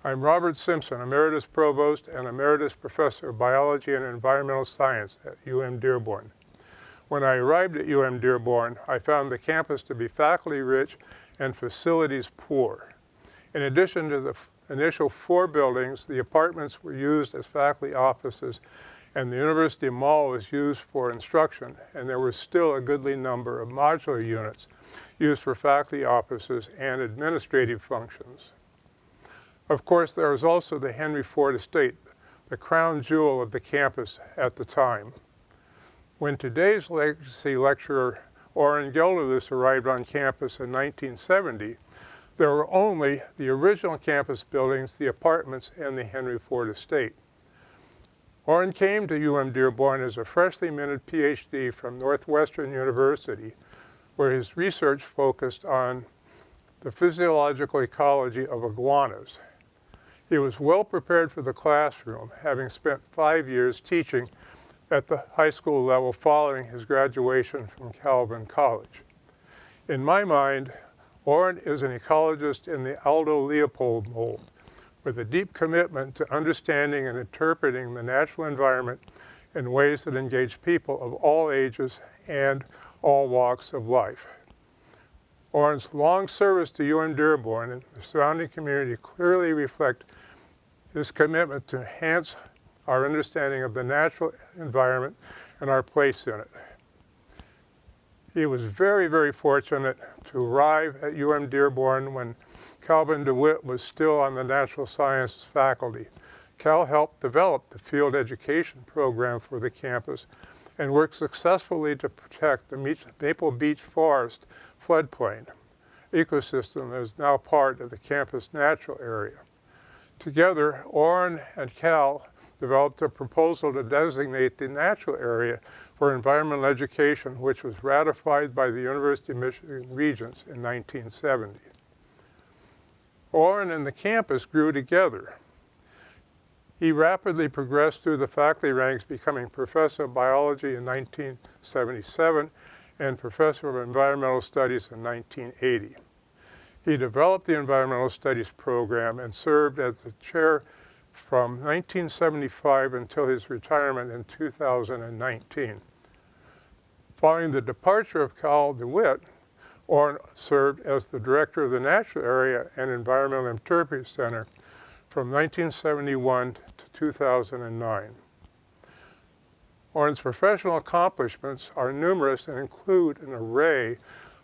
I'm Robert Simpson, Emeritus Provost and Emeritus Professor of Biology and Environmental Science at UM-Dearborn. When I arrived at UM-Dearborn, I found the campus to be faculty-rich and facilities poor. In addition to the initial 4 buildings, the apartments were used as faculty offices, and the University Mall was used for instruction, and there was still a goodly number of modular units used for faculty offices and administrative functions. Of course, there was also the Henry Ford Estate, the crown jewel of the campus at the time. When today's legacy lecturer, Orin Gelderloos, arrived on campus in 1970, there were only the original campus buildings, the apartments, and the Henry Ford Estate. Orin came to UM-Dearborn as a freshly minted PhD from Northwestern University, where his research focused on the physiological ecology of iguanas. He was well prepared for the classroom, having spent 5 years teaching at the high school level following his graduation from Calvin College. In my mind, Orin is an ecologist in the Aldo Leopold mold, with a deep commitment to understanding and interpreting the natural environment in ways that engage people of all ages and all walks of life. Orin's long service to UM-Dearborn and the surrounding community clearly reflect his commitment to enhance our understanding of the natural environment and our place in it. He was very, very fortunate to arrive at UM-Dearborn when Calvin DeWitt was still on the natural sciences faculty. Cal helped develop the field education program for the campus and worked successfully to protect the Maple Beach Forest floodplain ecosystem that is now part of the campus natural area. Together, Orin and Cal developed a proposal to designate the natural area for environmental education, which was ratified by the University of Michigan Regents in 1970. Orin and the campus grew together. He rapidly progressed through the faculty ranks, becoming Professor of Biology in 1977 and Professor of Environmental Studies in 1980. He developed the Environmental Studies program and served as the chair from 1975 until his retirement in 2019. Following the departure of Cal DeWitt, Orin served as the director of the Natural Area and Environmental Interpretive Center from 1971 to 2009. Orin's professional accomplishments are numerous and include an array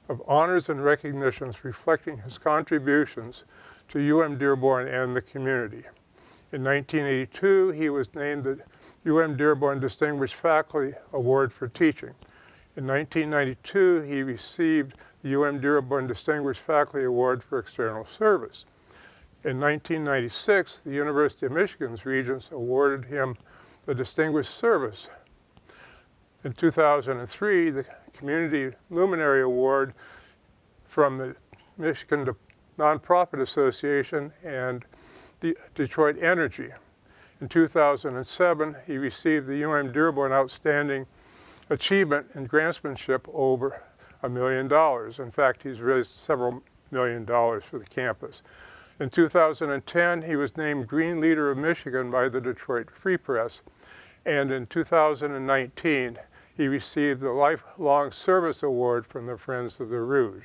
of honors and recognitions reflecting his contributions to UM-Dearborn and the community. In 1982, he was named the UM-Dearborn Distinguished Faculty Award for Teaching. In 1992, he received the UM-Dearborn Distinguished Faculty Award for External Service. In 1996, the University of Michigan's Regents awarded him the Distinguished Service. In 2003, the Community Luminary Award from the Michigan Nonprofit Association and Detroit Energy. In 2007, he received the UM-Dearborn Outstanding Achievement in Grantsmanship over $1 million. In fact, he's raised several $1 million for the campus. In 2010, he was named Green Leader of Michigan by the Detroit Free Press. And in 2019, he received the Lifelong Service Award from the Friends of the Rouge.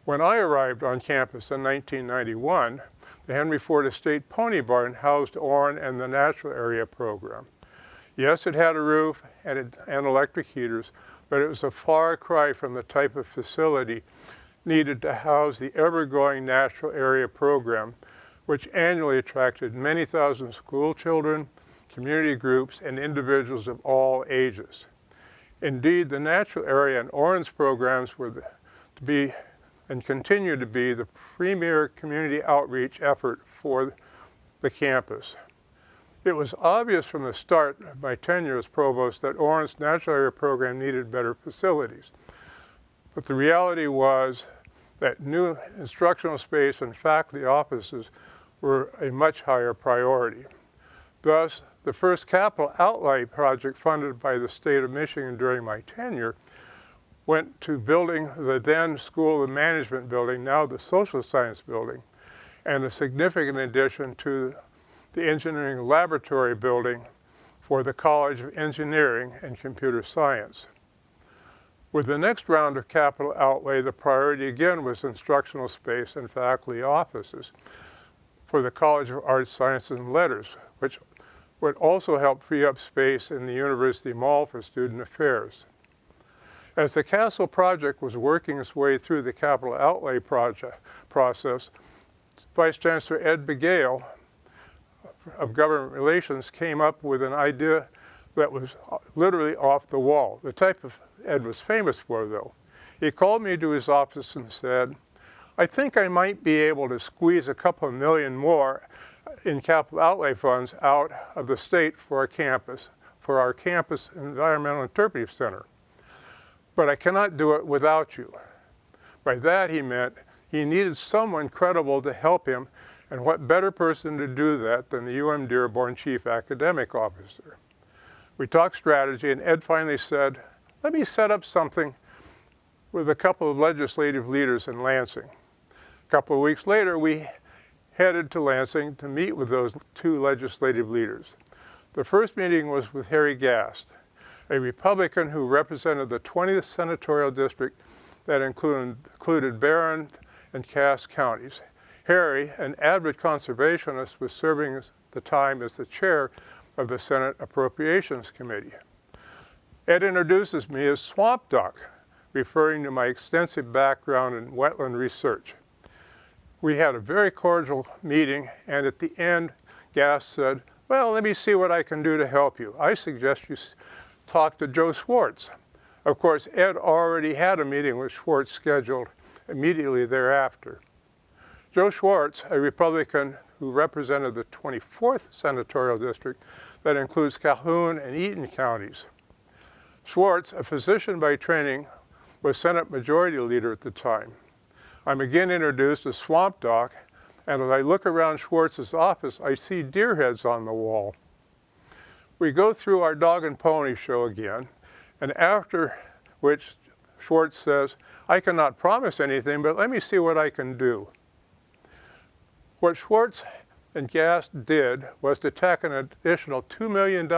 When I arrived on campus in 1991, the Henry Ford Estate Pony Barn housed Orin and the Natural Area program. Yes, it had a roof and electric heaters, but it was a far cry from the type of facility needed to house the ever-growing Natural Area program, which annually attracted many thousand school children, community groups, and individuals of all ages. Indeed, the Natural Area and Orin's programs were to be and continue to be the premier community outreach effort for the campus. It was obvious from the start of my tenure as provost that Orin's Natural Area program needed better facilities. But the reality was that new instructional space and faculty offices were a much higher priority. Thus, the first capital outlay project funded by the state of Michigan during my tenure went to building the then School of Management building, now the Social Science building, and a significant addition to the engineering laboratory building for the College of Engineering and Computer Science. With the next round of capital outlay, the priority again was instructional space and faculty offices for the College of Arts, Sciences, and Letters, which would also help free up space in the University Mall for student affairs. As the Castle project was working its way through the capital outlay process, Vice Chancellor Ed Begale of Government Relations came up with an idea that was literally off the wall, the type of Ed was famous for, though. He called me to his office and said, I think I might be able to squeeze a couple of million more in capital outlay funds out of the state for our campus Environmental Interpretive Center. But I cannot do it without you. By that he meant he needed someone credible to help him, and what better person to do that than the UM-Dearborn Chief Academic Officer. We talked strategy, and Ed finally said, let me set up something with a couple of legislative leaders in Lansing. A couple of weeks later, we headed to Lansing to meet with those two legislative leaders. The first meeting was with Harry Gast, a Republican who represented the 20th senatorial district that included Barron and Cass counties. Harry, an avid conservationist, was serving at the time as the chair of the Senate Appropriations Committee. Ed introduces me as Swamp Doc, referring to my extensive background in wetland research. We had a very cordial meeting, and at the end, Gass said, well, let me see what I can do to help you. I suggest you talk to Joe Schwartz. Of course, Ed already had a meeting with Schwartz scheduled immediately thereafter. Joe Schwartz, a Republican who represented the 24th senatorial district that includes Calhoun and Eaton counties. Schwartz, a physician by training, was Senate Majority Leader at the time. I'm again introduced as Swamp Doc, and as I look around Schwartz's office, I see deer heads on the wall. We go through our dog and pony show again, and after which Schwartz says, I cannot promise anything, but let me see what I can do. What Schwartz and Gass did was to tack an additional $2 million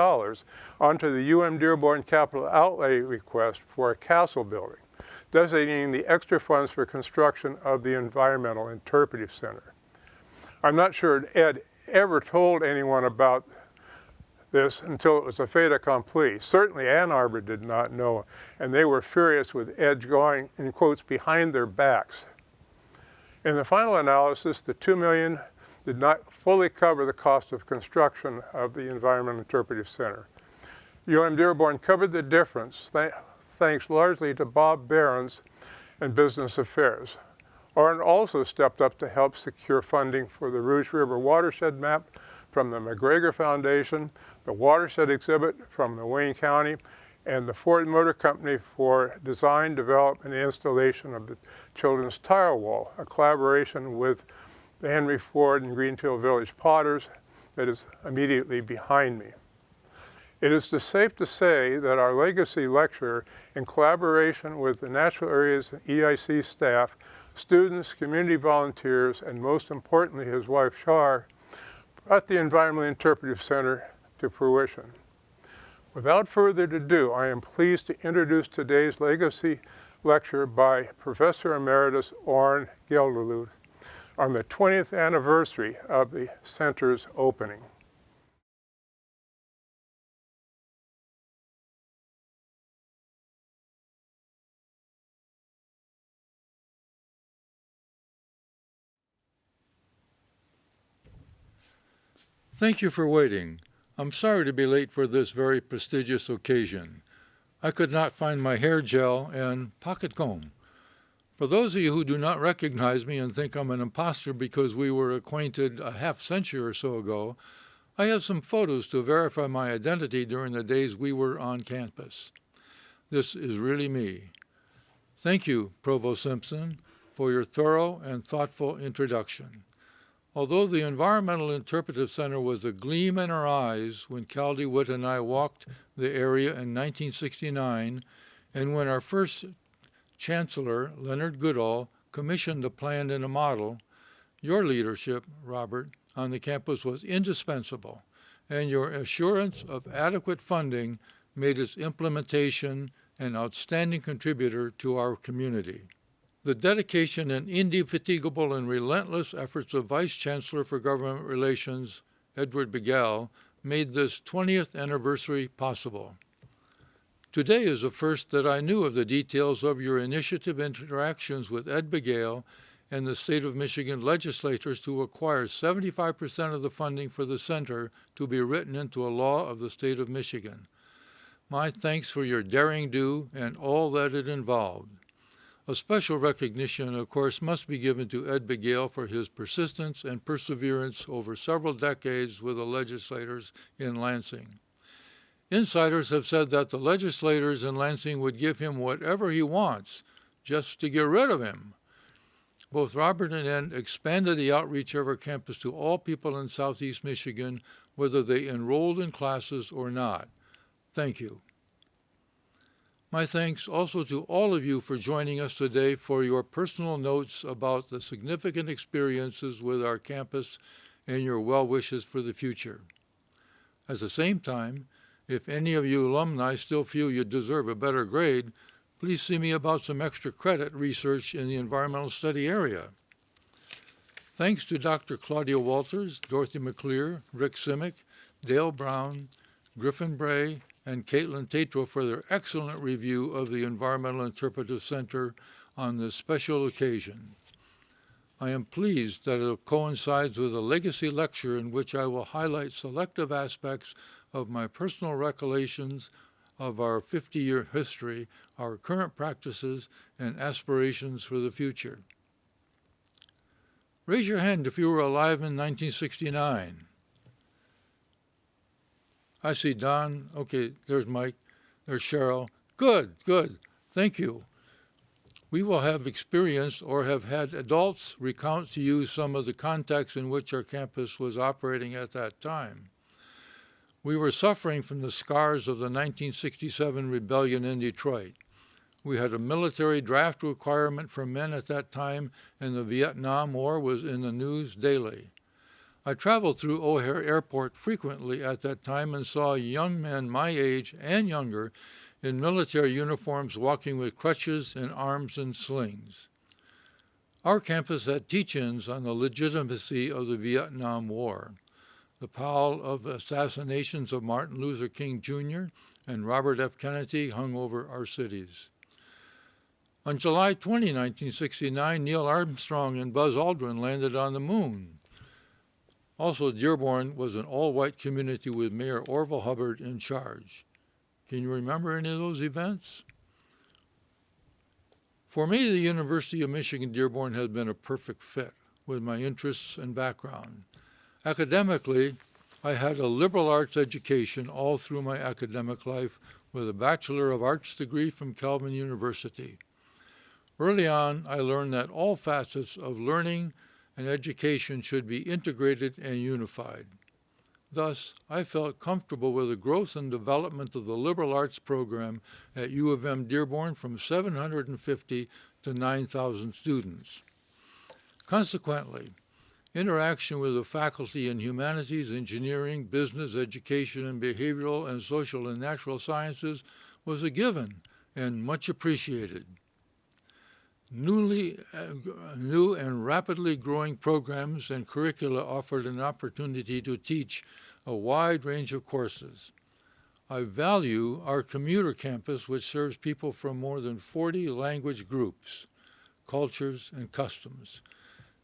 onto the UM-Dearborn capital outlay request for a castle building, designating the extra funds for construction of the Environmental Interpretive Center. I'm not sure Ed ever told anyone about this until it was a fait accompli. Certainly Ann Arbor did not know, and they were furious with Ed going, in quotes, behind their backs. In the final analysis, the $2 million did not fully cover the cost of construction of the Environmental Interpretive Center. UM-Dearborn covered the difference, thanks largely to Bob Barron's and Business Affairs. Orin also stepped up to help secure funding for the Rouge River watershed map from the McGregor Foundation, the watershed exhibit from the Wayne County, and the Ford Motor Company for design, development, and installation of the Children's Tile Wall, a collaboration with the Henry Ford and Greenfield Village Potters that is immediately behind me. It is safe to say that our legacy lecturer, in collaboration with the Natural Areas EIC staff, students, community volunteers, and most importantly his wife Shar, brought the Environmental Interpretive Center to fruition. Without further ado, I am pleased to introduce today's legacy lecture by Professor Emeritus Orin Gelderloos on the 20th anniversary of the center's opening. Thank you for waiting. I'm sorry to be late for this very prestigious occasion. I could not find my hair gel and pocket comb. For those of you who do not recognize me and think I'm an imposter because we were acquainted a half-century or so ago, I have some photos to verify my identity during the days we were on campus. This is really me. Thank you, Provost Simpson, for your thorough and thoughtful introduction. Although the Environmental Interpretive Center was a gleam in our eyes when Cal DeWitt and I walked the area in 1969, and when our first Chancellor, Leonard Goodall, commissioned a plan and a model, Your leadership, Robert, on the campus was indispensable, and your assurance of adequate funding made its implementation an outstanding contributor to our community. The dedication and indefatigable and relentless efforts of Vice Chancellor for Government Relations, Edward Begal, made this 20th anniversary possible. Today is the first that I knew of the details of your initiative interactions with Ed Begal and the state of Michigan legislators to acquire 75% of the funding for the center to be written into a law of the state of Michigan. My thanks for your daring do and all that it involved. A special recognition, of course, must be given to Ed Begal for his persistence and perseverance over several decades with the legislators in Lansing. Insiders have said that the legislators in Lansing would give him whatever he wants just to get rid of him. Both Robert and Ed expanded the outreach of our campus to all people in Southeast Michigan, whether they enrolled in classes or not. Thank you. My thanks also to all of you for joining us today for your personal notes about the significant experiences with our campus and your well wishes for the future. At the same time, if any of you alumni still feel you deserve a better grade, please see me about some extra credit research in the environmental study area. Thanks to Dr. Claudia Walters, Dorothy McClear, Rick Simic, Dale Brown, Griffin Bray, and Caitlin Tatro for their excellent review of the Environmental Interpretive Center on this special occasion. I am pleased that it coincides with a legacy lecture in which I will highlight selective aspects of my personal recollections of our 50-year history, our current practices, and aspirations for the future. Raise your hand if you were alive in 1969. I see Don. Okay, there's Mike. There's Cheryl. Good, good. Thank you. We will have experienced or have had adults recount to you some of the context in which our campus was operating at that time. We were suffering from the scars of the 1967 rebellion in Detroit. We had a military draft requirement for men at that time, and the Vietnam War was in the news daily. I traveled through O'Hare Airport frequently at that time and saw young men my age and younger in military uniforms walking with crutches and arms in slings. Our campus had teach-ins on the legitimacy of the Vietnam War, the pall of assassinations of Martin Luther King Jr. and Robert F. Kennedy hung over our cities. On July 20, 1969, Neil Armstrong and Buzz Aldrin landed on the moon. Also, Dearborn was an all-white community with Mayor Orville Hubbard in charge. Can you remember any of those events? For me, the University of Michigan-Dearborn has been a perfect fit with my interests and background. Academically, I had a liberal arts education all through my academic life with a Bachelor of Arts degree from Calvin University. Early on, I learned that all facets of learning and education should be integrated and unified. Thus, I felt comfortable with the growth and development of the liberal arts program at U of M-Dearborn from 750 to 9,000 students. Consequently, interaction with the faculty in humanities, engineering, business, education, and behavioral and social and natural sciences was a given and much appreciated. New and rapidly growing programs and curricula offered an opportunity to teach a wide range of courses. I value our commuter campus, which serves people from more than 40 language groups, cultures, and customs.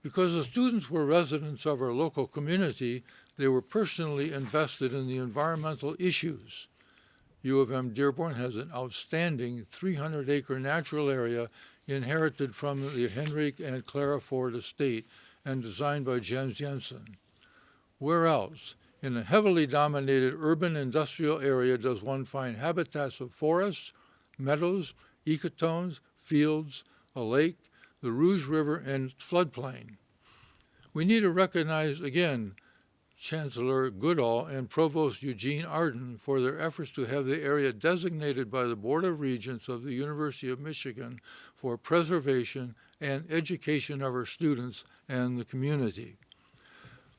Because the students were residents of our local community, they were personally invested in the environmental issues. U of M-Dearborn has an outstanding 300-acre natural area inherited from the Henry and Clara Ford estate and designed by Jens Jensen. Where else, in a heavily dominated urban industrial area, does one find habitats of forests, meadows, ecotones, fields, a lake, the Rouge River, and floodplain? We need to recognize, again, Chancellor Goodall and Provost Eugene Arden for their efforts to have the area designated by the Board of Regents of the University of Michigan for preservation and education of our students and the community.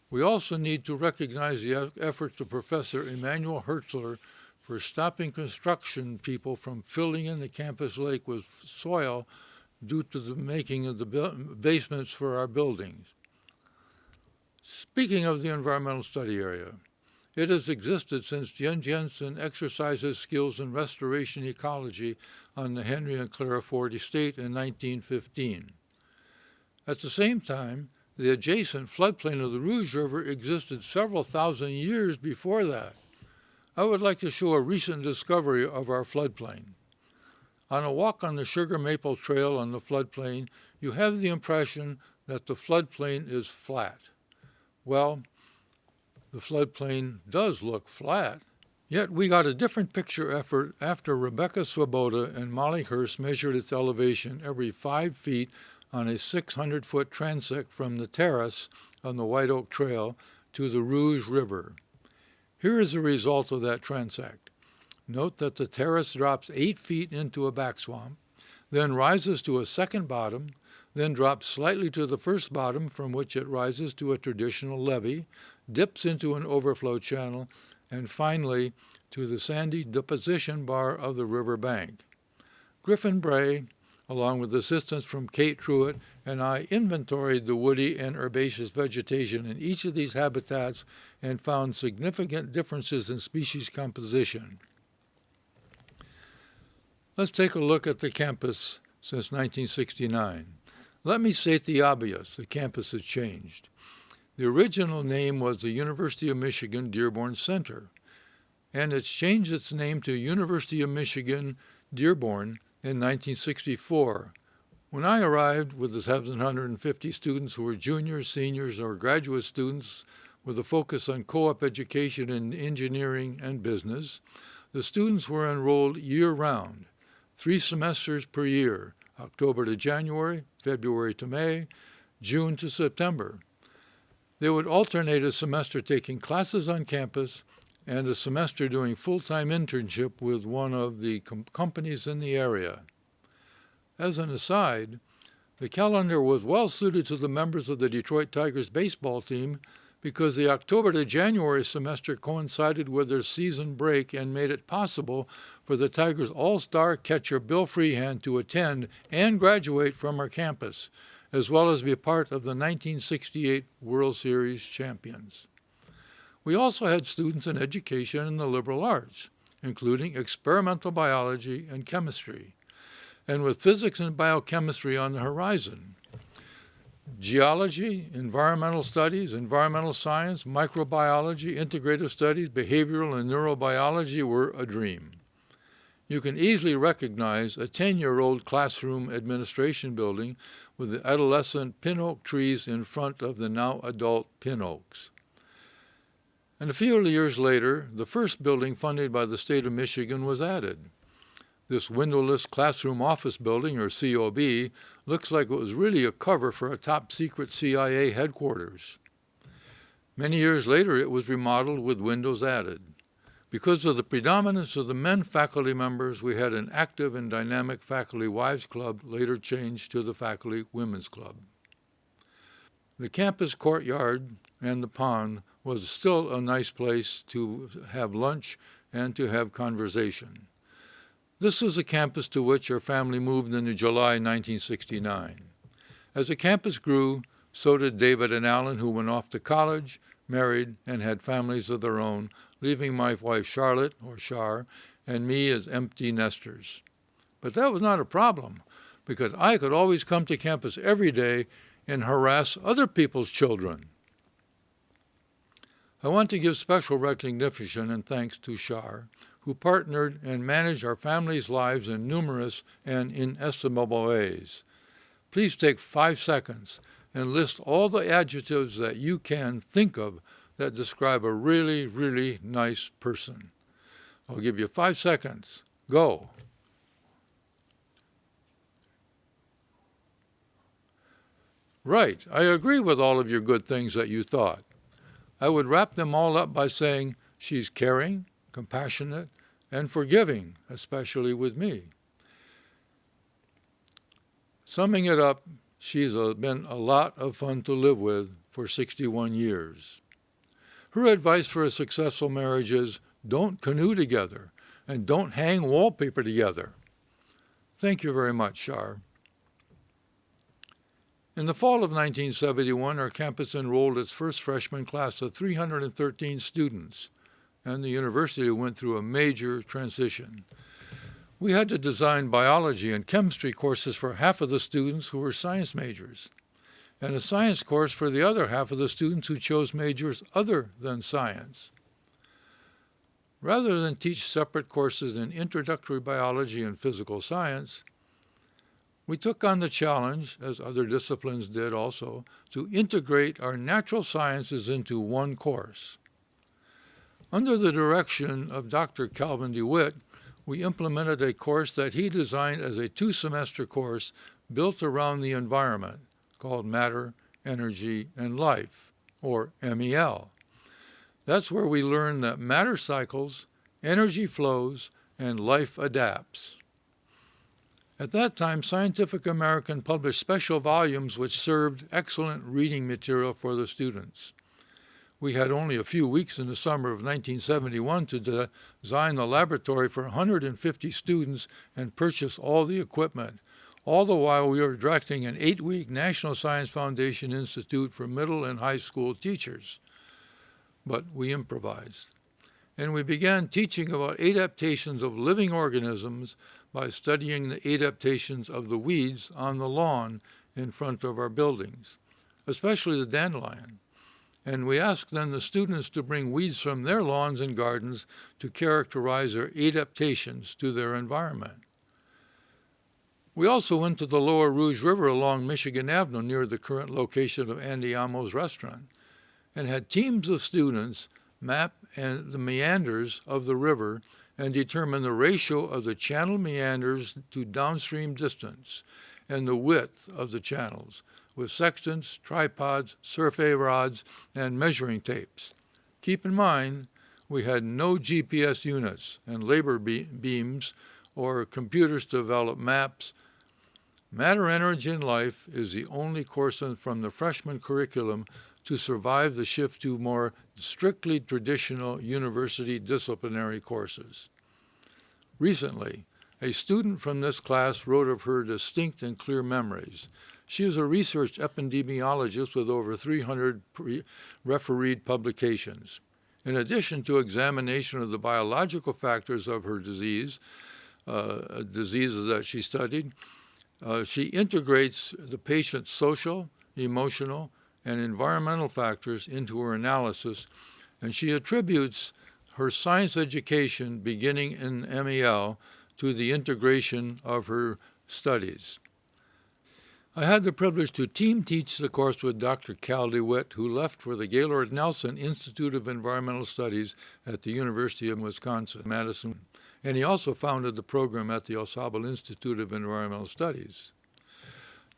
We also need to recognize the efforts of Professor Emanuel Hertzler for stopping construction people from filling in the campus lake with soil due to the making of the basements for our buildings. Speaking of the environmental study area, it has existed since Jen Jensen exercised his skills in restoration ecology on the Henry and Clara Ford estate in 1915. At the same time, the adjacent floodplain of the Rouge River existed several thousand years before that. I would like to show a recent discovery of our floodplain. On a walk on the Sugar Maple Trail on the floodplain, you have the impression that the floodplain is flat. Well, the floodplain does look flat. Yet we got a different picture effort after Rebecca Swoboda and Molly Hurst measured its elevation every 5 feet on a 600-foot transect from the terrace on the White Oak Trail to the Rouge River. Here is the result of that transect. Note that the terrace drops 8 feet into a back swamp, then rises to a second bottom, then drops slightly to the first bottom from which it rises to a traditional levee, dips into an overflow channel, and finally to the sandy deposition bar of the river bank. Griffin Bray, along with assistance from Kate Truitt, and I inventoried the woody and herbaceous vegetation in each of these habitats and found significant differences in species composition. Let's take a look at the campus since 1969. Let me state the obvious: the campus has changed. The original name was the University of Michigan-Dearborn Center, and it's changed its name to University of Michigan-Dearborn in 1964. When I arrived with the 750 students who were juniors, seniors, or graduate students with a focus on co-op education in engineering and business, the students were enrolled year-round, 3 semesters per year, October to January, February to May, June to September. They would alternate a semester taking classes on campus and a semester doing full-time internship with one of the companies in the area. As an aside, the calendar was well suited to the members of the Detroit Tigers baseball team because the October to January semester coincided with their season break and made it possible for the Tigers all-star catcher Bill Freehand to attend and graduate from our campus, as well as be part of the 1968 World Series champions. We also had students in education and the liberal arts, including experimental biology and chemistry, and with physics and biochemistry on the horizon. Geology, environmental studies, environmental science, microbiology, integrative studies, behavioral and neurobiology were a dream. You can easily recognize a 10-year-old classroom administration building with the adolescent pin oak trees in front of the now adult pin oaks. And a few years later, the first building funded by the state of Michigan was added. This windowless classroom office building, or COB, looks like it was really a cover for a top-secret CIA headquarters. Many years later, it was remodeled with windows added. Because of the predominance of the men faculty members, we had an active and dynamic faculty wives club, later changed to the faculty women's club. The campus courtyard and the pond was still a nice place to have lunch and to have conversation. This was a campus to which our family moved in July 1969. As the campus grew, so did David and Alan, who went off to college, married, and had families of their own, leaving my wife Charlotte, or Char, and me as empty nesters. But that was not a problem, because I could always come to campus every day and harass other people's children. I want to give special recognition and thanks to Char, who partnered and managed our family's lives in numerous and inestimable ways. Please take 5 seconds and list all the adjectives that you can think of that describe a really, really nice person. I'll give you 5 seconds. Go. Right, I agree with all of your good things that you thought. I would wrap them all up by saying, she's caring, compassionate, and forgiving, especially with me. Summing it up, she's been a lot of fun to live with for 61 years. Her advice for a successful marriage is, don't canoe together and don't hang wallpaper together. Thank you very much, Shar. In the fall of 1971, our campus enrolled its first freshman class of 313 students, and the university went through a major transition. We had to design biology and chemistry courses for half of the students who were science majors, and a science course for the other half of the students who chose majors other than science. Rather than teach separate courses in introductory biology and physical science, we took on the challenge, as other disciplines did also, to integrate our natural sciences into one course. Under the direction of Dr. Calvin DeWitt, we implemented a course that he designed as a 2-semester course built around the environment, called Matter, Energy, and Life, or MEL. That's where we learn that matter cycles, energy flows, and life adapts. At that time, Scientific American published special volumes which served excellent reading material for the students. We had only a few weeks in the summer of 1971 to design the laboratory for 150 students and purchase all the equipment. All the while, we were directing an 8-week National Science Foundation Institute for middle and high school teachers. But we improvised. And we began teaching about adaptations of living organisms by studying the adaptations of the weeds on the lawn in front of our buildings, especially the dandelion. And we asked then the students to bring weeds from their lawns and gardens to characterize their adaptations to their environment. We also went to the Lower Rouge River along Michigan Avenue near the current location of Andiamo's restaurant and had teams of students map the meanders of the river and determine the ratio of the channel meanders to downstream distance and the width of the channels with sextants, tripods, survey rods, and measuring tapes. Keep in mind, we had no GPS units and labor beams or computers to develop maps. Matter, Energy, and Life is the only course from the freshman curriculum to survive the shift to more strictly traditional university disciplinary courses. Recently, a student from this class wrote of her distinct and clear memories. She is a research epidemiologist with over 300 refereed publications. In addition to examination of the biological factors of her diseases that she studied, she integrates the patient's social, emotional, and environmental factors into her analysis, and she attributes her science education beginning in MEL to the integration of her studies. I had the privilege to team teach the course with Dr. Cal DeWitt, who left for the Gaylord Nelson Institute of Environmental Studies at the University of Wisconsin-Madison, and he also founded the program at the Au Sable Institute of Environmental Studies.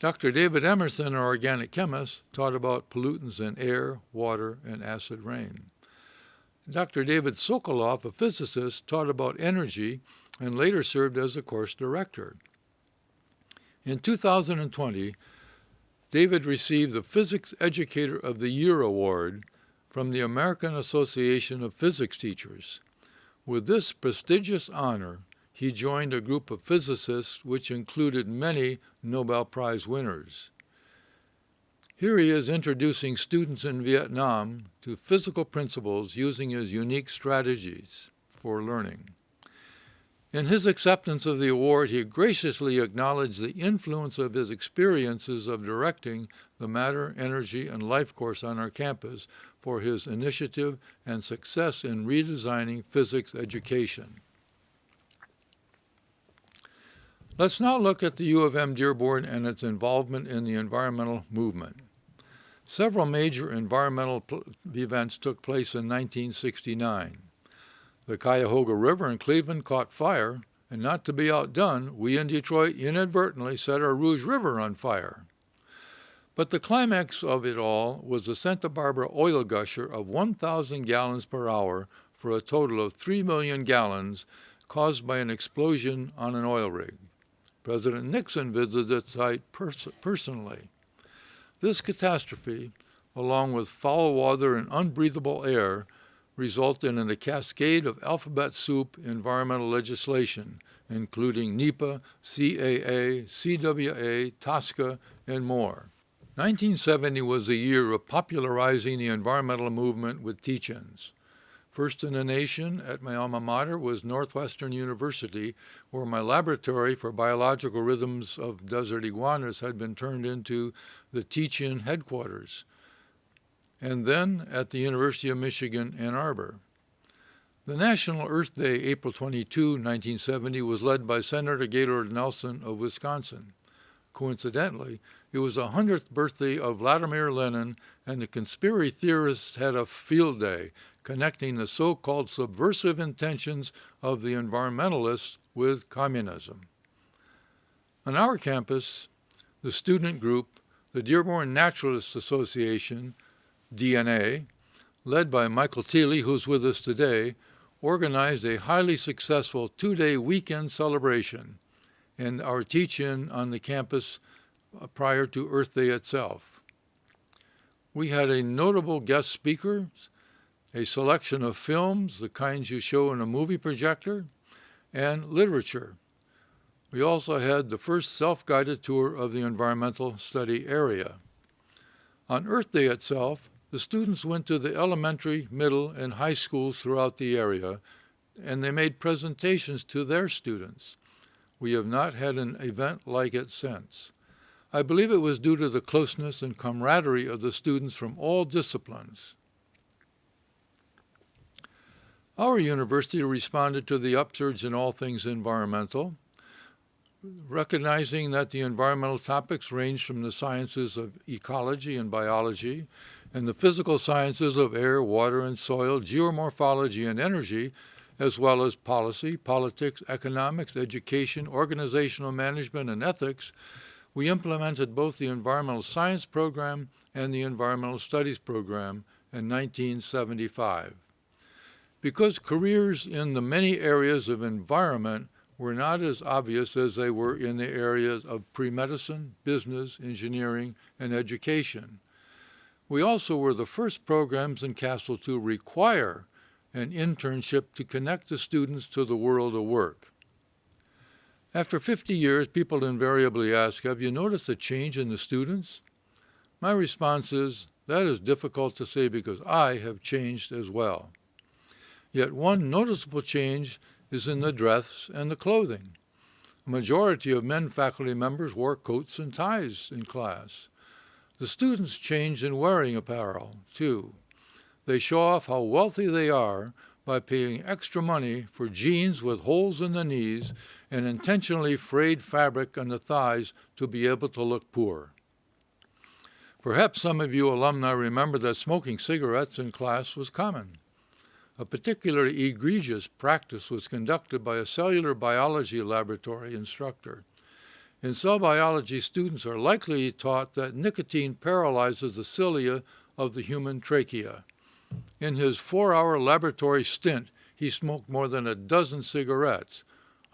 Dr. David Emerson, our organic chemist, taught about pollutants in air, water, and acid rain. Dr. David Sokoloff, a physicist, taught about energy and later served as the course director. In 2020, David received the Physics Educator of the Year Award from the American Association of Physics Teachers. With this prestigious honor, he joined a group of physicists which included many Nobel Prize winners. Here he is introducing students in Vietnam to physical principles using his unique strategies for learning. In his acceptance of the award, he graciously acknowledged the influence of his experiences of directing the Matter, Energy, and Life course on our campus for his initiative and success in redesigning physics education. Let's now look at the U of M-Dearborn and its involvement in the environmental movement. Several major environmental events took place in 1969. The Cuyahoga River in Cleveland caught fire, and not to be outdone, we in Detroit inadvertently set our Rouge River on fire. But the climax of it all was the Santa Barbara oil gusher of 1,000 gallons per hour for a total of 3 million gallons caused by an explosion on an oil rig. President Nixon visited the site personally. This catastrophe, along with foul water and unbreathable air, resulted in a cascade of alphabet soup environmental legislation, including NEPA, CAA, CWA, TSCA, and more. 1970 was the year of popularizing the environmental movement with teach-ins. First in the nation at my alma mater was Northwestern University, where my laboratory for biological rhythms of desert iguanas had been turned into the teach-in headquarters, and then at the University of Michigan, Ann Arbor. The National Earth Day, April 22, 1970, was led by Senator Gaylord Nelson of Wisconsin. Coincidentally, it was the 100th birthday of Vladimir Lenin, and the conspiracy theorists had a field day connecting the so-called subversive intentions of the environmentalists with communism. On our campus, the student group, the Dearborn Naturalists Association, DNA, led by Michael Thiele, who's with us today, organized a highly successful two-day weekend celebration and our teach-in on the campus prior to Earth Day itself. We had a notable guest speaker, a selection of films, the kinds you show in a movie projector, and literature. We also had the first self-guided tour of the environmental study area. On Earth Day itself, the students went to the elementary, middle, and high schools throughout the area, and they made presentations to their students. We have not had an event like it since. I believe it was due to the closeness and camaraderie of the students from all disciplines. Our university responded to the upsurge in all things environmental, recognizing that the environmental topics range from the sciences of ecology and biology and the physical sciences of air, water, and soil, geomorphology, and energy, as well as policy, politics, economics, education, organizational management, and ethics. We implemented both the environmental science program and the environmental studies program in 1975. Because careers in the many areas of environment were not as obvious as they were in the areas of pre-medicine, business, engineering, and education. We also were the first programs in Castle to require an internship to connect the students to the world of work. After 50 years, people invariably ask, have you noticed a change in the students? My response is, that is difficult to say because I have changed as well. Yet one noticeable change is in the dress and the clothing. A majority of men faculty members wore coats and ties in class. The students changed in wearing apparel, too. They show off how wealthy they are by paying extra money for jeans with holes in the knees and intentionally frayed fabric on the thighs to be able to look poor. Perhaps some of you alumni remember that smoking cigarettes in class was common. A particularly egregious practice was conducted by a cellular biology laboratory instructor. In cell biology, students are likely taught that nicotine paralyzes the cilia of the human trachea. In his 4-hour laboratory stint, he smoked more than a dozen cigarettes.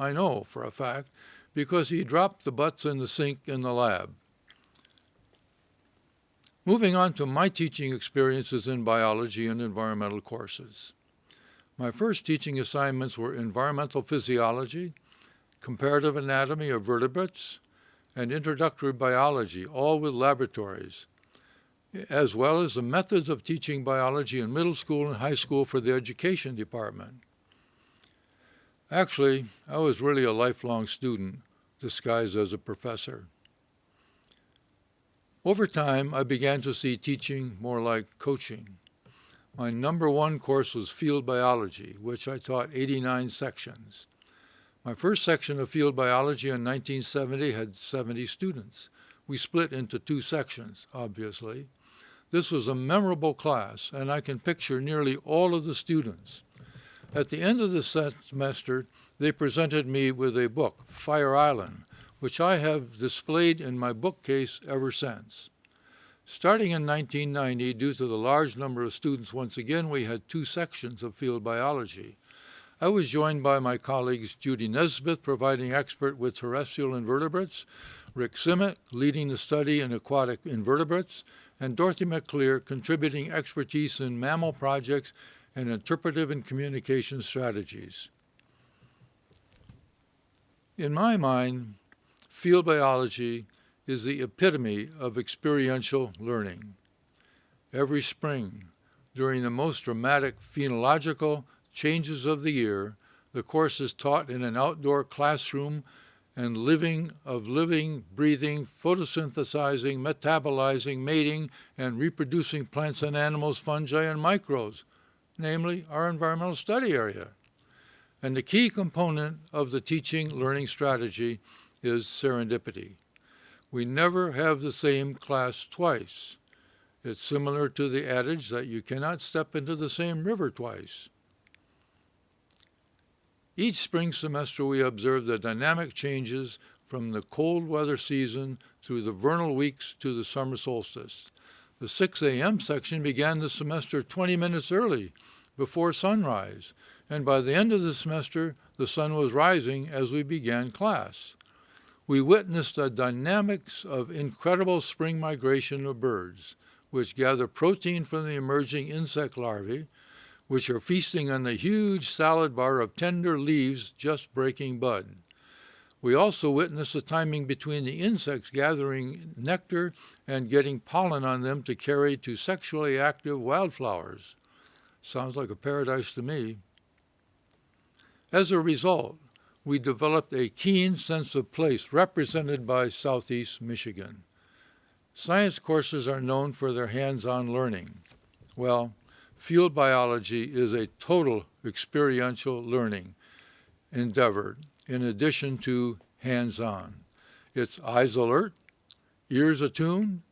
I know for a fact, because he dropped the butts in the sink in the lab. Moving on to my teaching experiences in biology and environmental courses. My first teaching assignments were environmental physiology, comparative anatomy of vertebrates, and introductory biology, all with laboratories, as well as the methods of teaching biology in middle school and high school for the education department. Actually, I was really a lifelong student disguised as a professor. Over time, I began to see teaching more like coaching. My number one course was field biology, which I taught 89 sections. My first section of field biology in 1970 had 70 students. We split into 2 sections, obviously. This was a memorable class, and I can picture nearly all of the students. At the end of the semester, they presented me with a book, Fire Island, which I have displayed in my bookcase ever since. Starting in 1990, due to the large number of students, once again we had 2 sections of field biology. I was joined by my colleagues Judy Nesbitt, providing expert with terrestrial invertebrates, Rick Simmet, leading the study in aquatic invertebrates, and Dorothy McClear, contributing expertise in mammal projects and interpretive and communication strategies. In my mind, field biology is the epitome of experiential learning. Every spring, during the most dramatic phenological changes of the year, the course is taught in an outdoor classroom and living, breathing, photosynthesizing, metabolizing, mating, and reproducing plants and animals, fungi, and microbes, namely our environmental study area. And the key component of the teaching learning strategy is serendipity. We never have the same class twice. It's similar to the adage that you cannot step into the same river twice. Each spring semester we observe the dynamic changes from the cold weather season through the vernal weeks to the summer solstice. The 6 a.m. section began the semester 20 minutes early, before sunrise, and by the end of the semester, the sun was rising as we began class. We witnessed the dynamics of incredible spring migration of birds, which gather protein from the emerging insect larvae, which are feasting on the huge salad bar of tender leaves just breaking bud. We also witnessed the timing between the insects gathering nectar and getting pollen on them to carry to sexually active wildflowers. Sounds like a paradise to me. As a result, we developed a keen sense of place represented by Southeast Michigan. Science courses are known for their hands-on learning. Well, field biology is a total experiential learning endeavor in addition to hands-on. It's eyes alert, ears attuned,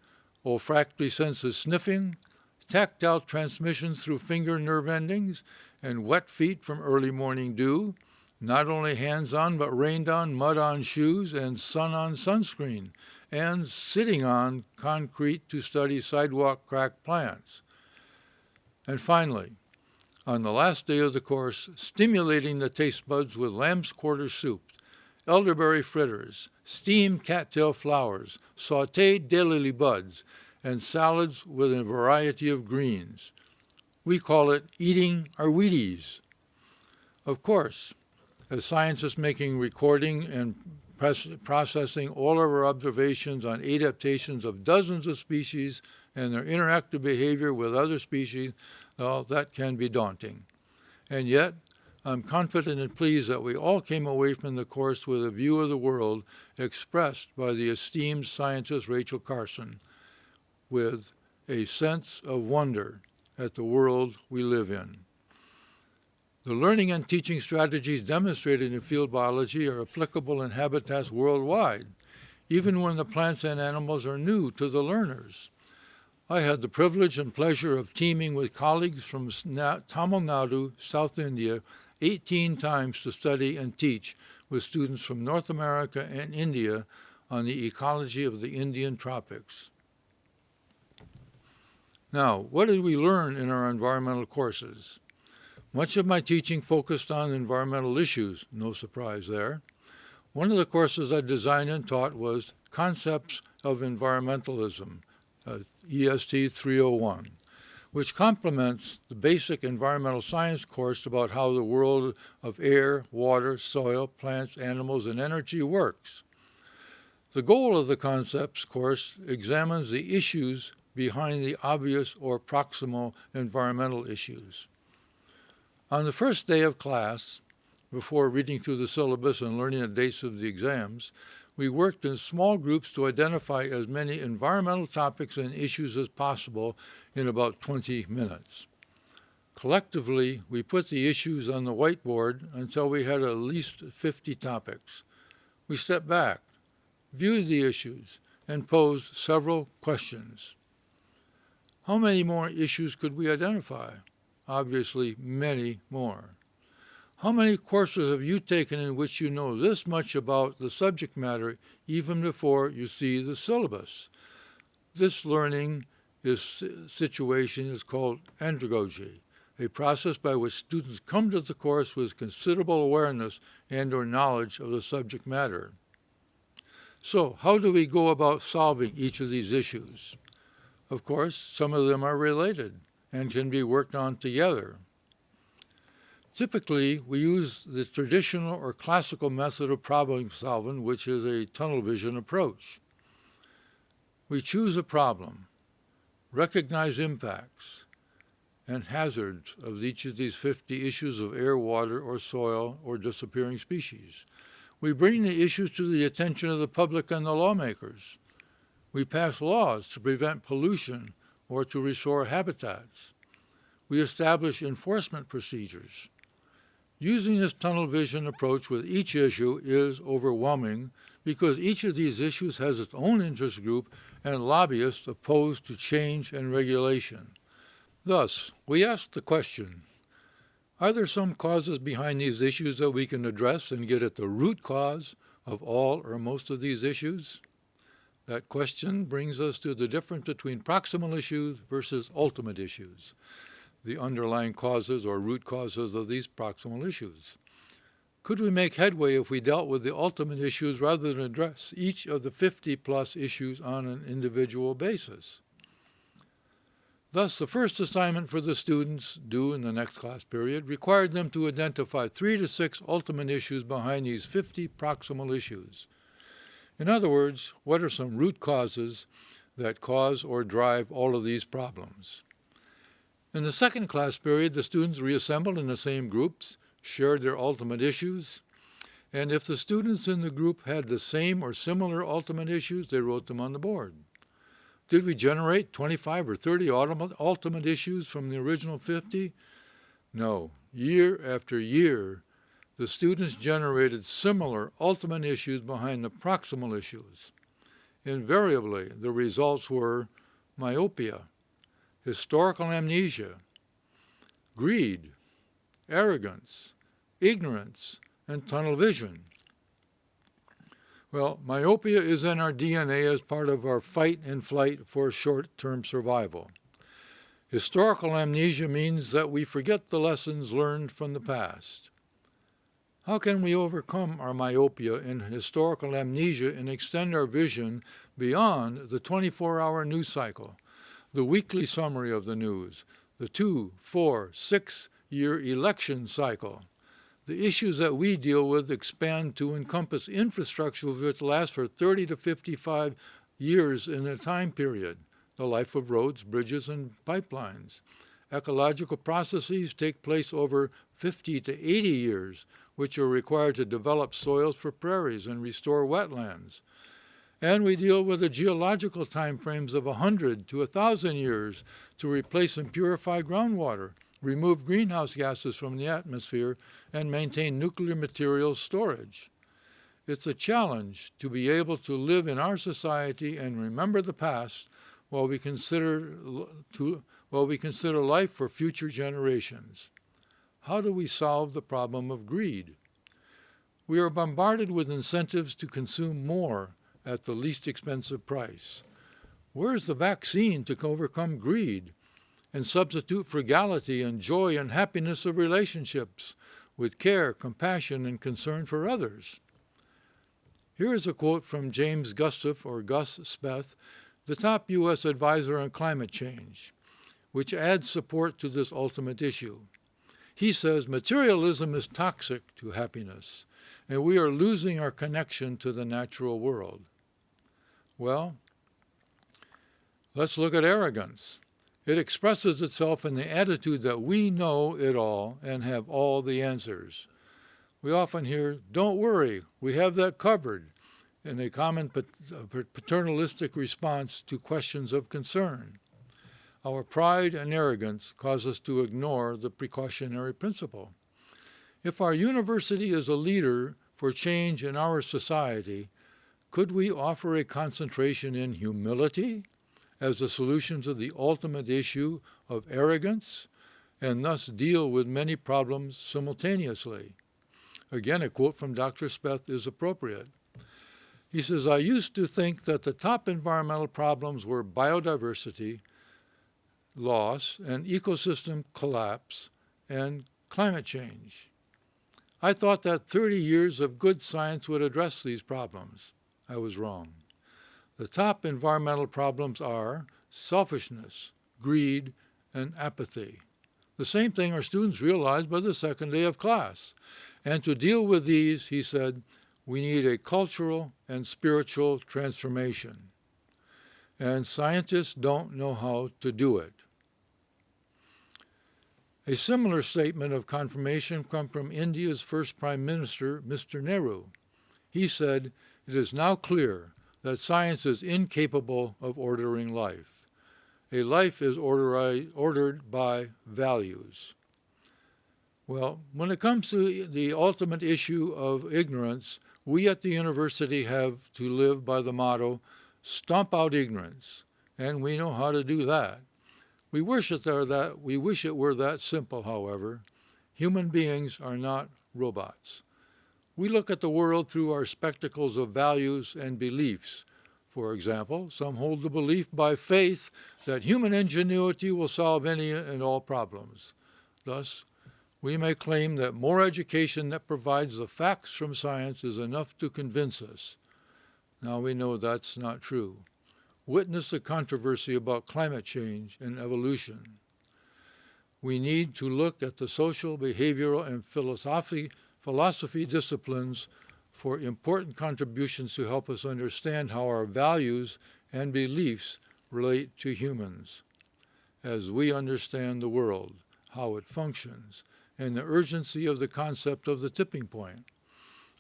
olfactory senses sniffing, tactile transmissions through finger nerve endings, and wet feet from early morning dew, not only hands-on but rained-on, mud-on shoes, and sun-on sunscreen, and sitting on concrete to study sidewalk cracked plants. And finally, on the last day of the course, stimulating the taste buds with lamb's quarter soup, elderberry fritters, steamed cattail flowers, sautéed daylily buds, and salads with a variety of greens. We call it eating our Wheaties. Of course, as scientists making recording and processing all of our observations on adaptations of dozens of species and their interactive behavior with other species, well, that can be daunting. And yet, I'm confident and pleased that we all came away from the course with a view of the world expressed by the esteemed scientist Rachel Carson, with a sense of wonder at the world we live in. The learning and teaching strategies demonstrated in field biology are applicable in habitats worldwide, even when the plants and animals are new to the learners. I had the privilege and pleasure of teaming with colleagues from Tamil Nadu, South India, 18 times to study and teach with students from North America and India on the ecology of the Indian tropics. Now, what did we learn in our environmental courses? Much of my teaching focused on environmental issues, no surprise there. One of the courses I designed and taught was Concepts of Environmentalism, EST 301, which complements the basic environmental science course about how the world of air, water, soil, plants, animals, and energy works. The goal of the Concepts course examines the issues behind the obvious or proximal environmental issues. On the first day of class, before reading through the syllabus and learning the dates of the exams, we worked in small groups to identify as many environmental topics and issues as possible in about 20 minutes. Collectively, we put the issues on the whiteboard until we had at least 50 topics. We stepped back, viewed the issues, and posed several questions. How many more issues could we identify? Obviously, many more. How many courses have you taken in which you know this much about the subject matter even before you see the syllabus? This learning situation is called andragogy, a process by which students come to the course with considerable awareness and or knowledge of the subject matter. So, how do we go about solving each of these issues? Of course, some of them are related and can be worked on together. Typically, we use the traditional or classical method of problem solving, which is a tunnel vision approach. We choose a problem, recognize impacts and hazards of each of these 50 issues of air, water, or soil, or disappearing species. We bring the issues to the attention of the public and the lawmakers. We pass laws to prevent pollution or to restore habitats. We establish enforcement procedures. Using this tunnel vision approach with each issue is overwhelming because each of these issues has its own interest group and lobbyists opposed to change and regulation. Thus, we ask the question, are there some causes behind these issues that we can address and get at the root cause of all or most of these issues? That question brings us to the difference between proximal issues versus ultimate issues, the underlying causes or root causes of these proximal issues. Could we make headway if we dealt with the ultimate issues rather than address each of the 50-plus issues on an individual basis? Thus, the first assignment for the students, due in the next class period, required them to identify 3 to 6 ultimate issues behind these 50 proximal issues. In other words, what are some root causes that cause or drive all of these problems? In the second class period, the students reassembled in the same groups, shared their ultimate issues, and if the students in the group had the same or similar ultimate issues, they wrote them on the board. Did we generate 25 or 30 ultimate issues from the original 50? No. Year after year, the students generated similar ultimate issues behind the proximal issues. Invariably, the results were myopia, historical amnesia, greed, arrogance, ignorance, and tunnel vision. Well, myopia is in our DNA as part of our fight and flight for short-term survival. Historical amnesia means that we forget the lessons learned from the past. How can we overcome our myopia and historical amnesia and extend our vision beyond the 24-hour news cycle, the weekly summary of the news, the 2, 4, 6-year election cycle? The issues that we deal with expand to encompass infrastructure which lasts for 30 to 55 years in a time period, the life of roads, bridges, and pipelines. Ecological processes take place over 50 to 80 years, which are required to develop soils for prairies and restore wetlands. And we deal with the geological time frames of 100 to 1,000 years to replace and purify groundwater, remove greenhouse gases from the atmosphere, and maintain nuclear materials storage. It's a challenge to be able to live in our society and remember the past while we consider life for future generations. How do we solve the problem of greed? We are bombarded with incentives to consume more at the least expensive price. Where's the vaccine to overcome greed and substitute frugality and joy and happiness of relationships with care, compassion, and concern for others? Here is a quote from James Gustav, or Gus Speth, the top U.S. advisor on climate change, which adds support to this ultimate issue. He says, materialism is toxic to happiness, and we are losing our connection to the natural world. Well, let's look at arrogance. It expresses itself in the attitude that we know it all and have all the answers. We often hear, "Don't worry, we have that covered," in a common paternalistic response to questions of concern. Our pride and arrogance cause us to ignore the precautionary principle. If our university is a leader for change in our society, could we offer a concentration in humility as a solution to the ultimate issue of arrogance, and thus deal with many problems simultaneously? Again, a quote from Dr. Speth is appropriate. He says, I used to think that the top environmental problems were biodiversity loss and ecosystem collapse and climate change. I thought that 30 years of good science would address these problems. I was wrong. The top environmental problems are selfishness, greed, and apathy. The same thing our students realized by the second day of class. And to deal with these, he said, we need a cultural and spiritual transformation. And scientists don't know how to do it. A similar statement of confirmation comes from India's first Prime Minister, Mr. Nehru. He said, it is now clear that science is incapable of ordering life. A life is ordered by values. Well, when it comes to the ultimate issue of ignorance, we at the university have to live by the motto, stomp out ignorance, and we know how to do that. We wish it were that simple, however. Human beings are not robots. We look at the world through our spectacles of values and beliefs. For example, some hold the belief by faith that human ingenuity will solve any and all problems. Thus, we may claim that more education that provides the facts from science is enough to convince us. Now we know that's not true. Witness the controversy about climate change and evolution. We need to look at the social, behavioral, and philosophy disciplines for important contributions to help us understand how our values and beliefs relate to humans, as we understand the world, how it functions, and the urgency of the concept of the tipping point.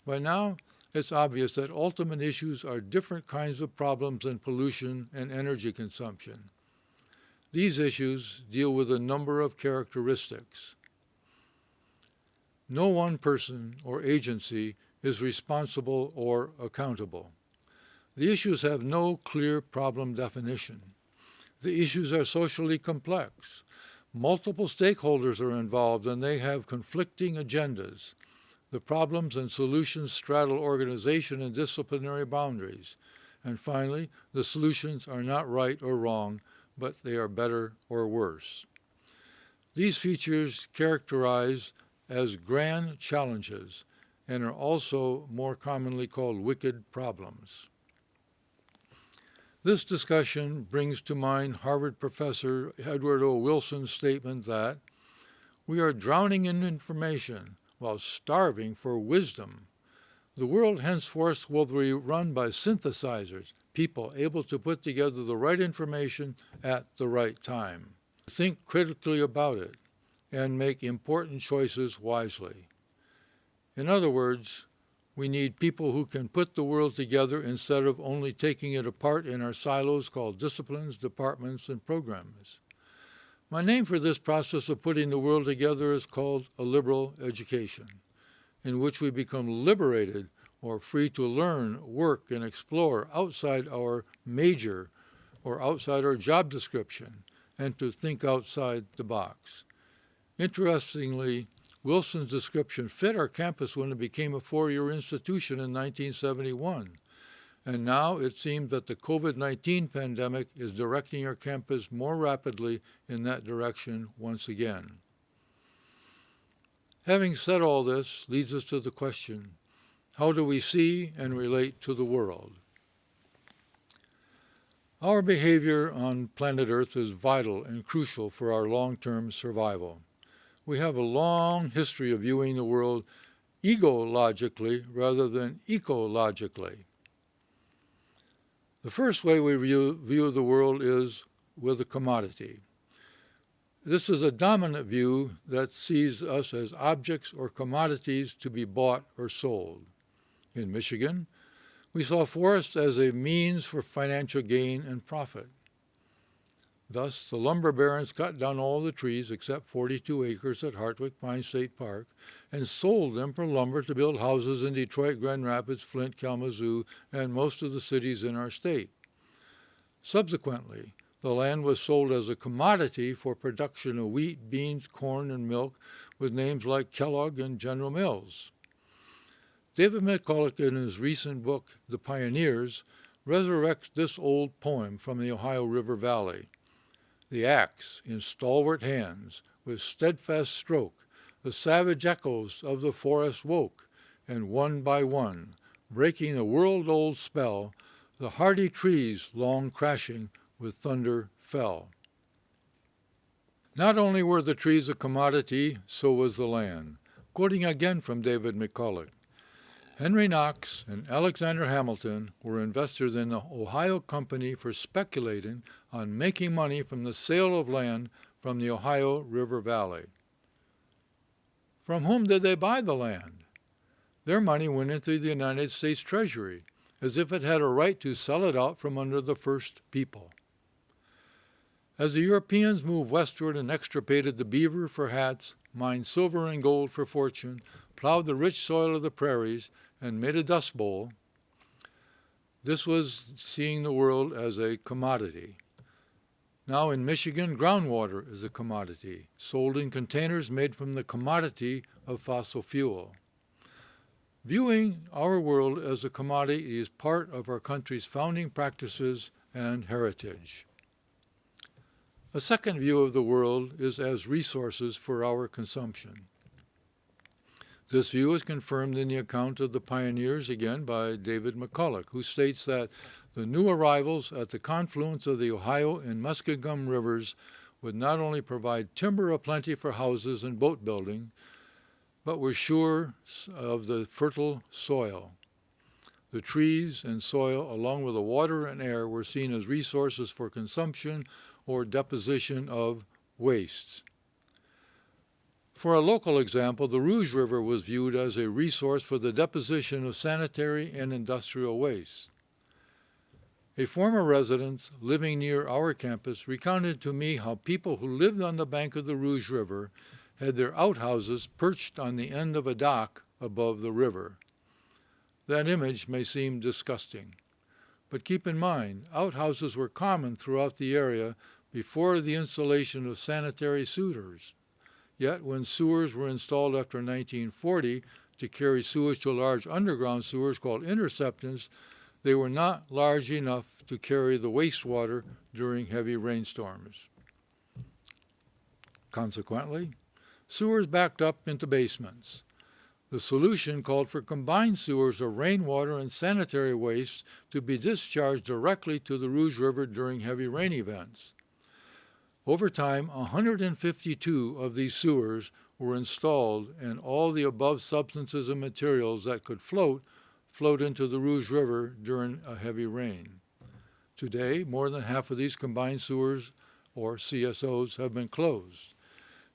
By now, it's obvious that ultimate issues are different kinds of problems than pollution and energy consumption. These issues deal with a number of characteristics. No one person or agency is responsible or accountable. The issues have no clear problem definition. The issues are socially complex. Multiple stakeholders are involved and they have conflicting agendas. The problems and solutions straddle organization and disciplinary boundaries. And finally, the solutions are not right or wrong, but they are better or worse. These features characterize as grand challenges and are also more commonly called wicked problems. This discussion brings to mind Harvard professor Edward O. Wilson's statement that we are drowning in information while starving for wisdom. The world henceforth will be run by synthesizers, people able to put together the right information at the right time. Think critically about it and make important choices wisely. In other words, we need people who can put the world together instead of only taking it apart in our silos called disciplines, departments, and programs. My name for this process of putting the world together is called a liberal education, in which we become liberated or free to learn, work, and explore outside our major or outside our job description, and to think outside the box. Interestingly, Wilson's description fit our campus when it became a four-year institution in 1971. And now it seems that the COVID-19 pandemic is directing our campus more rapidly in that direction once again. Having said all this leads us to the question, how do we see and relate to the world? Our behavior on planet Earth is vital and crucial for our long-term survival. We have a long history of viewing the world ego-logically rather than ecologically. The first way we view the world is with a commodity. This is a dominant view that sees us as objects or commodities to be bought or sold. In Michigan, we saw forests as a means for financial gain and profit. Thus, the lumber barons cut down all the trees except 42 acres at Hartwick Pine State Park and sold them for lumber to build houses in Detroit, Grand Rapids, Flint, Kalamazoo, and most of the cities in our state. Subsequently, the land was sold as a commodity for production of wheat, beans, corn, and milk with names like Kellogg and General Mills. David McCulloch, in his recent book, The Pioneers, resurrects this old poem from the Ohio River Valley. The axe in stalwart hands, with steadfast stroke, the savage echoes of the forest woke, and one by one, breaking the world-old spell, the hardy trees, long crashing, with thunder fell. Not only were the trees a commodity, so was the land. Quoting again from David McCulloch, Henry Knox and Alexander Hamilton were investors in the Ohio Company for speculating on making money from the sale of land from the Ohio River Valley. From whom did they buy the land? Their money went into the United States Treasury, as if it had a right to sell it out from under the first people. As the Europeans moved westward and extirpated the beaver for hats, mined silver and gold for fortune, plowed the rich soil of the prairies, and made a dust bowl, this was seeing the world as a commodity. Now in Michigan, groundwater is a commodity, sold in containers made from the commodity of fossil fuel. Viewing our world as a commodity is part of our country's founding practices and heritage. A second view of the world is as resources for our consumption. This view is confirmed in the account of the Pioneers, again by David McCulloch, who states that the new arrivals at the confluence of the Ohio and Muskingum rivers would not only provide timber aplenty for houses and boat building, but were sure of the fertile soil. The trees and soil, along with the water and air, were seen as resources for consumption or deposition of wastes. For a local example, the Rouge River was viewed as a resource for the deposition of sanitary and industrial waste. A former resident living near our campus recounted to me how people who lived on the bank of the Rouge River had their outhouses perched on the end of a dock above the river. That image may seem disgusting, but keep in mind, outhouses were common throughout the area before the installation of sanitary sewers. Yet when sewers were installed after 1940 to carry sewage to large underground sewers called interceptors, they were not large enough to carry the wastewater during heavy rainstorms. Consequently, sewers backed up into basements. The solution called for combined sewers of rainwater and sanitary waste to be discharged directly to the Rouge River during heavy rain events. Over time, 152 of these sewers were installed, and all the above substances and materials that could float into the Rouge River during a heavy rain. Today, more than half of these combined sewers, or CSOs, have been closed.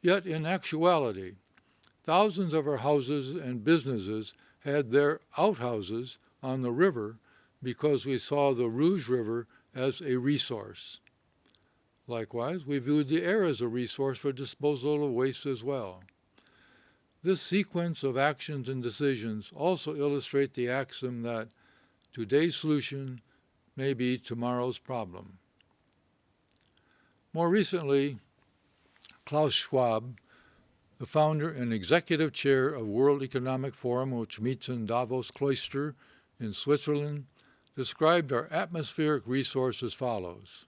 Yet, in actuality, thousands of our houses and businesses had their outhouses on the river because we saw the Rouge River as a resource. Likewise, we viewed the air as a resource for disposal of waste as well. This sequence of actions and decisions also illustrate the axiom that today's solution may be tomorrow's problem. More recently, Klaus Schwab, the founder and executive chair of World Economic Forum, which meets in Davos Cloister in Switzerland, described our atmospheric resource as follows.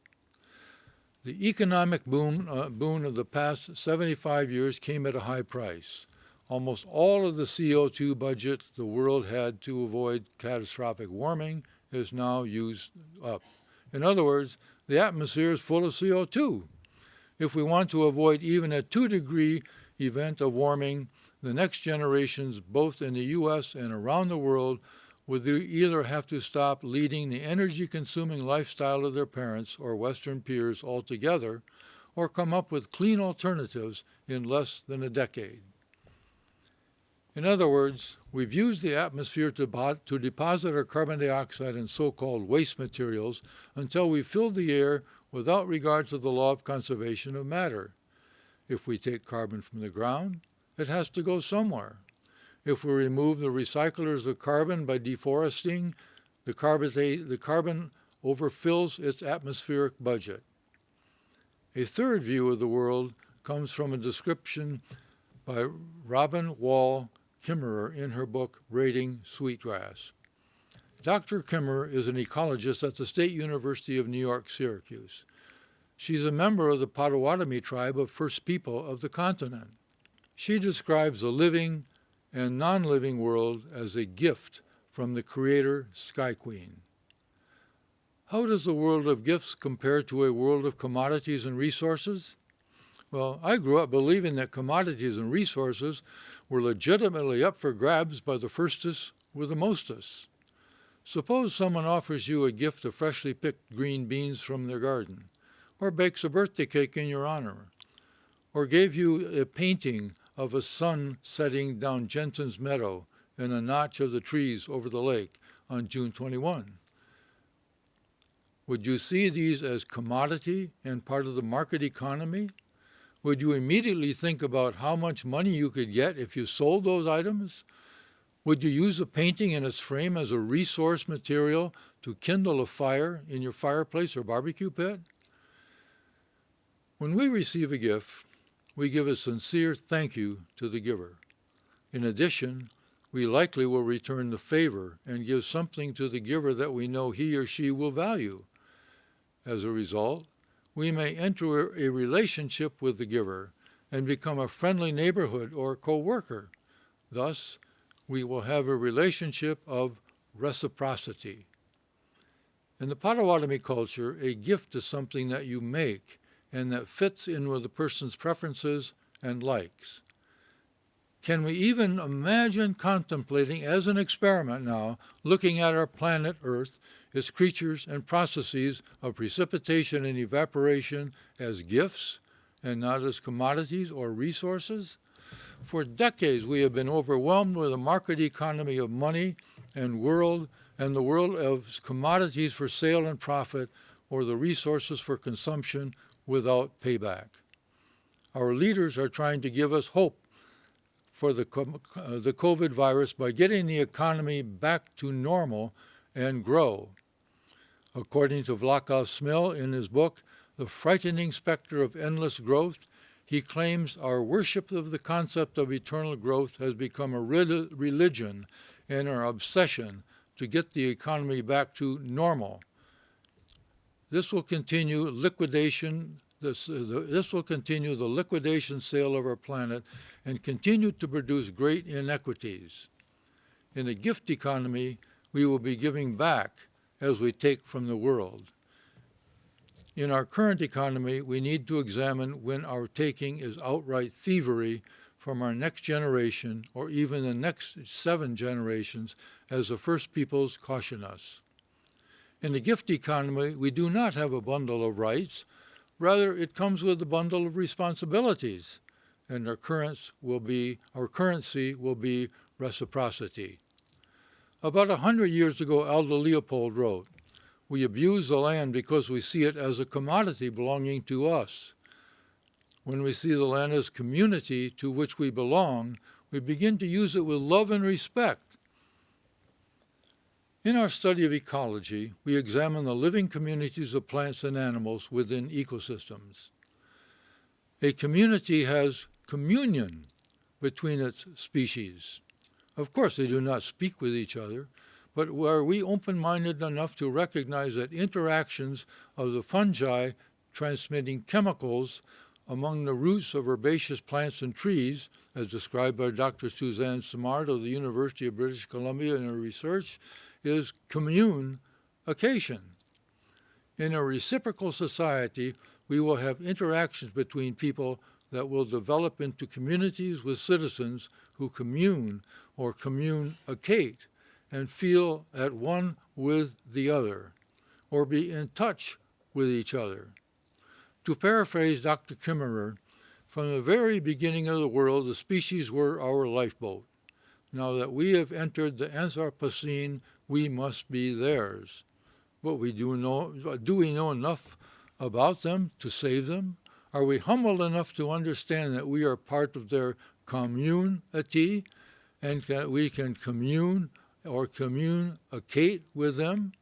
The economic boon of the past 75 years came at a high price. Almost all of the CO2 budget the world had to avoid catastrophic warming is now used up. In other words, the atmosphere is full of CO2. If we want to avoid even a 2-degree event of warming, the next generations, both in the U.S. and around the world, would either have to stop leading the energy-consuming lifestyle of their parents or Western peers altogether, or come up with clean alternatives in less than a decade. In other words, we've used the atmosphere to deposit our carbon dioxide and so-called waste materials until we filled the air without regard to the law of conservation of matter. If we take carbon from the ground, it has to go somewhere. If we remove the recyclers of carbon by deforesting, the carbon overfills its atmospheric budget. A third view of the world comes from a description by Robin Wall Kimmerer in her book, Raiding Sweetgrass. Dr. Kimmerer is an ecologist at the State University of New York, Syracuse. She's a member of the Potawatomi tribe of First People of the continent. She describes the living and non-living world as a gift from the Creator Sky Queen. How does the world of gifts compare to a world of commodities and resources? Well, I grew up believing that commodities and resources were legitimately up for grabs by the firstest with the mostest. Suppose someone offers you a gift of freshly picked green beans from their garden, or bakes a birthday cake in your honor, or gave you a painting of a sun setting down Jensen's Meadow in a notch of the trees over the lake on June 21. Would you see these as commodity and part of the market economy? Would you immediately think about how much money you could get if you sold those items? Would you use a painting in its frame as a resource material to kindle a fire in your fireplace or barbecue pit? When we receive a gift, we give a sincere thank you to the giver. In addition, we likely will return the favor and give something to the giver that we know he or she will value. As a result, we may enter a relationship with the giver and become a friendly neighborhood or co-worker. Thus, we will have a relationship of reciprocity. In the Potawatomi culture, a gift is something that you make and that fits in with the person's preferences and likes. Can we even imagine contemplating as an experiment now, looking at our planet Earth, its creatures and processes of precipitation and evaporation as gifts and not as commodities or resources? For decades, we have been overwhelmed with a market economy of money and the world of commodities for sale and profit, or the resources for consumption without payback. Our leaders are trying to give us hope for the COVID virus by getting the economy back to normal and grow. According to Vlaclav Smil in his book, The Frightening Specter of Endless Growth, he claims our worship of the concept of eternal growth has become a religion and our obsession to get the economy back to normal. This will continue This will continue the liquidation sale of our planet and continue to produce great inequities. In a gift economy, we will be giving back as we take from the world. In our current economy, we need to examine when our taking is outright thievery from our next generation or even the next 7 generations, as the First Peoples caution us. In the gift economy, we do not have a bundle of rights. Rather, it comes with a bundle of responsibilities, and our currency will be reciprocity. About 100 years ago, Aldo Leopold wrote, "We abuse the land because we see it as a commodity belonging to us. When we see the land as community to which we belong, we begin to use it with love and respect." In our study of ecology, we examine the living communities of plants and animals within ecosystems. A community has communion between its species. Of course, they do not speak with each other, but are we open-minded enough to recognize that interactions of the fungi transmitting chemicals among the roots of herbaceous plants and trees, as described by Dr. Suzanne Simard of the University of British Columbia in her research, is communication. In a reciprocal society, we will have interactions between people that will develop into communities with citizens who commune or communicate and feel at one with the other, or be in touch with each other. To paraphrase Dr. Kimmerer, from the very beginning of the world, the species were our lifeboat. Now that we have entered the Anthropocene, we must be theirs. But do we know enough about them to save them? Are we humble enough to understand that we are part of their community and that we can commune or communicate with them?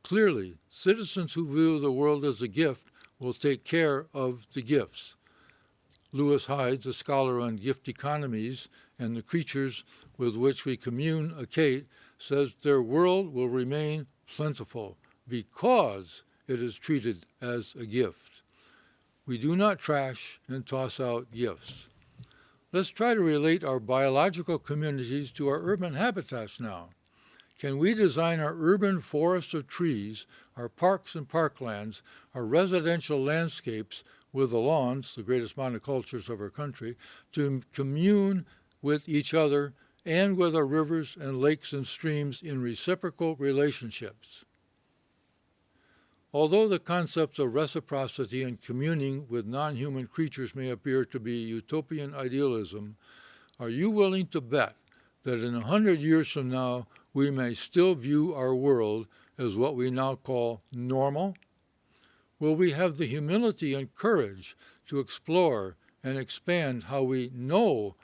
Clearly, citizens who view the world as a gift will take care of the gifts. Lewis Hydes, a scholar on gift economies and the creatures with which we communicate, says their world will remain plentiful because it is treated as a gift. We do not trash and toss out gifts. Let's try to relate our biological communities to our urban habitats now. Can we design our urban forests of trees, our parks and parklands, our residential landscapes with the lawns, the greatest monocultures of our country, to commune with each other and with our rivers and lakes and streams in reciprocal relationships? Although the concepts of reciprocity and communing with non-human creatures may appear to be utopian idealism, are you willing to bet that in 100 years from now we may still view our world as what we now call normal? Will we have the humility and courage to explore and expand how we know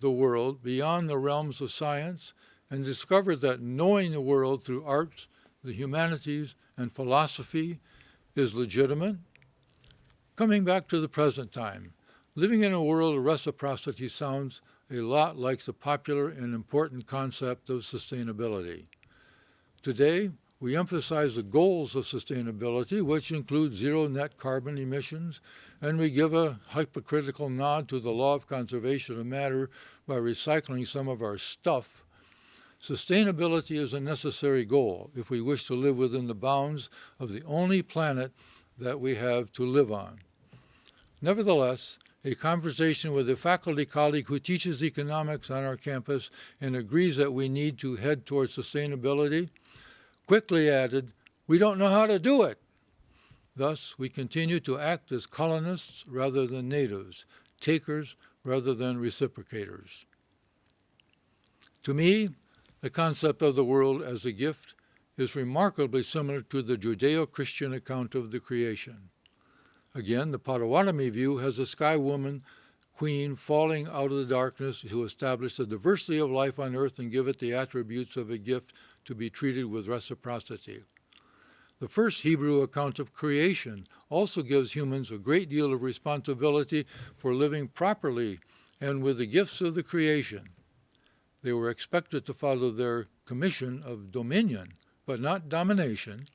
the world beyond the realms of science and discover that knowing the world through arts, the humanities, and philosophy is legitimate? Coming back to the present time, living in a world of reciprocity sounds a lot like the popular and important concept of sustainability. Today, we emphasize the goals of sustainability, which include zero net carbon emissions, and we give a hypocritical nod to the law of conservation of matter by recycling some of our stuff. Sustainability is a necessary goal if we wish to live within the bounds of the only planet that we have to live on. Nevertheless, a conversation with a faculty colleague who teaches economics on our campus and agrees that we need to head towards sustainability quickly added, "We don't know how to do it." Thus, we continue to act as colonists rather than natives, takers rather than reciprocators. To me, the concept of the world as a gift is remarkably similar to the Judeo-Christian account of the creation. Again, the Potawatomi view has a sky woman, queen, falling out of the darkness to establish the diversity of life on earth and give it the attributes of a gift to be treated with reciprocity. The first Hebrew account of creation also gives humans a great deal of responsibility for living properly and with the gifts of the creation. They were expected to follow their commission of dominion, but not domination,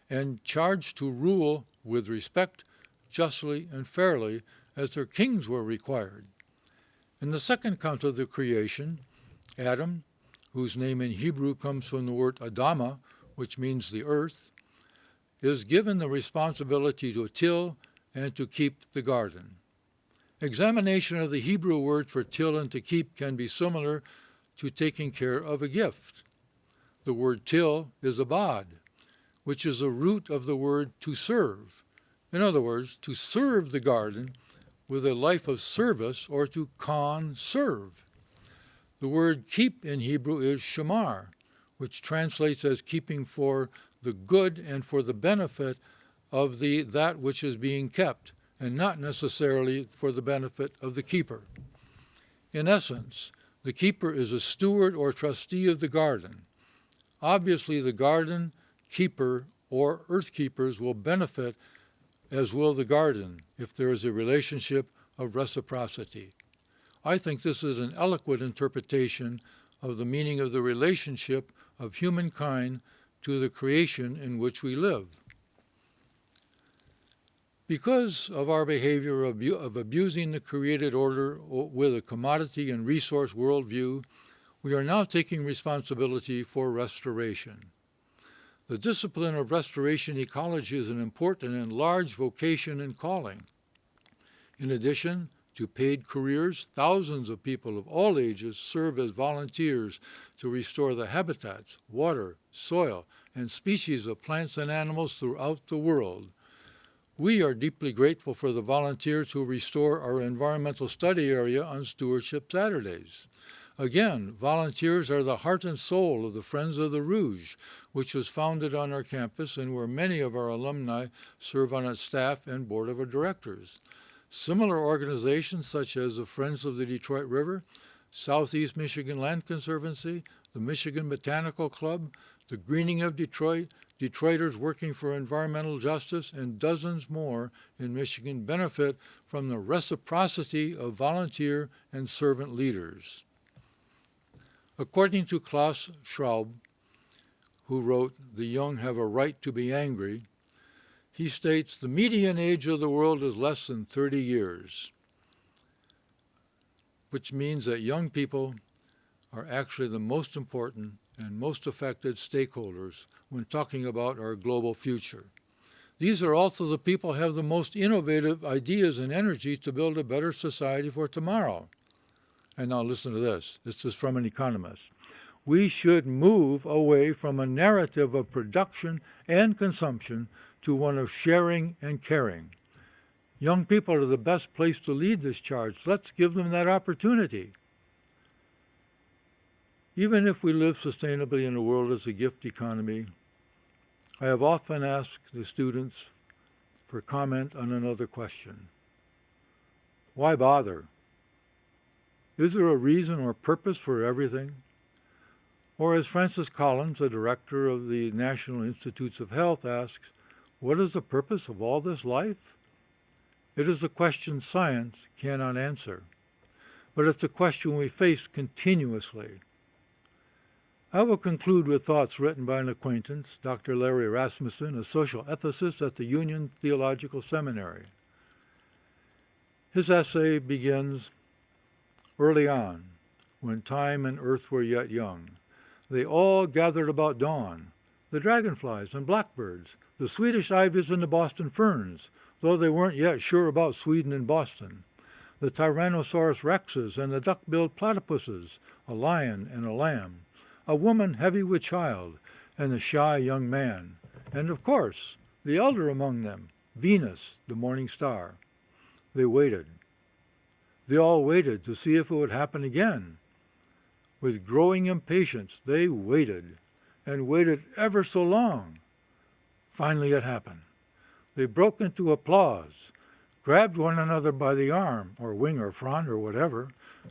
and charged to rule with respect, justly and fairly, as their kings were required. In the second account of the creation, Adam, whose name in Hebrew comes from the word Adama, which means the earth, is given the responsibility to till and to keep the garden. Examination of the Hebrew word for till and to keep can be similar to taking care of a gift. The word till is abad, which is a root of the word to serve. In other words, to serve the garden with a life of service or to conserve. The word keep in Hebrew is shamar, which translates as keeping for the good and for the benefit of that which is being kept, and not necessarily for the benefit of the keeper. In essence, the keeper is a steward or trustee of the garden. Obviously, the garden keeper or earth keepers will benefit, as will the garden, if there is a relationship of reciprocity. I think this is an eloquent interpretation of the meaning of the relationship of humankind to the creation in which we live. Because of our behavior of abusing the created order with a commodity and resource worldview, we are now taking responsibility for restoration. The discipline of restoration ecology is an important and large vocation and calling. In addition to paid careers, thousands of people of all ages serve as volunteers to restore the habitats, water, soil, and species of plants and animals throughout the world. We are deeply grateful for the volunteers who restore our environmental study area on Stewardship Saturdays. Again, volunteers are the heart and soul of the Friends of the Rouge, which was founded on our campus and where many of our alumni serve on its staff and board of directors. Similar organizations such as the Friends of the Detroit River, Southeast Michigan Land Conservancy, the Michigan Botanical Club, the Greening of Detroit, Detroiters Working for Environmental Justice, and dozens more in Michigan benefit from the reciprocity of volunteer and servant leaders. According to Klaus Schwab, who wrote The Young Have a Right to be Angry, he states the median age of the world is less than 30 years, which means that young people are actually the most important and most affected stakeholders when talking about our global future. These are also the people who have the most innovative ideas and energy to build a better society for tomorrow. And now listen to this. This is from an economist. We should move away from a narrative of production and consumption to one of sharing and caring. Young people are the best place to lead this charge. Let's give them that opportunity. Even if we live sustainably in a world as a gift economy, I have often asked the students for comment on another question. Why bother? Is there a reason or purpose for everything? Or as Francis Collins, the director of the National Institutes of Health, asks, what is the purpose of all this life? It is a question science cannot answer, but it's a question we face continuously. I will conclude with thoughts written by an acquaintance, Dr. Larry Rasmussen, a social ethicist at the Union Theological Seminary. His essay begins, early on, when time and earth were yet young, they all gathered about dawn, the dragonflies and blackbirds, the Swedish ivies and the Boston ferns, though they weren't yet sure about Sweden and Boston, the Tyrannosaurus rexes and the duck-billed platypuses, a lion and a lamb, a woman heavy with child, and the shy young man, and of course, the elder among them, Venus, the morning star. They waited. They all waited to see if it would happen again. With growing impatience, they waited, and waited ever so long. Finally it happened. They broke into applause, grabbed one another by the arm, or wing or front or whatever,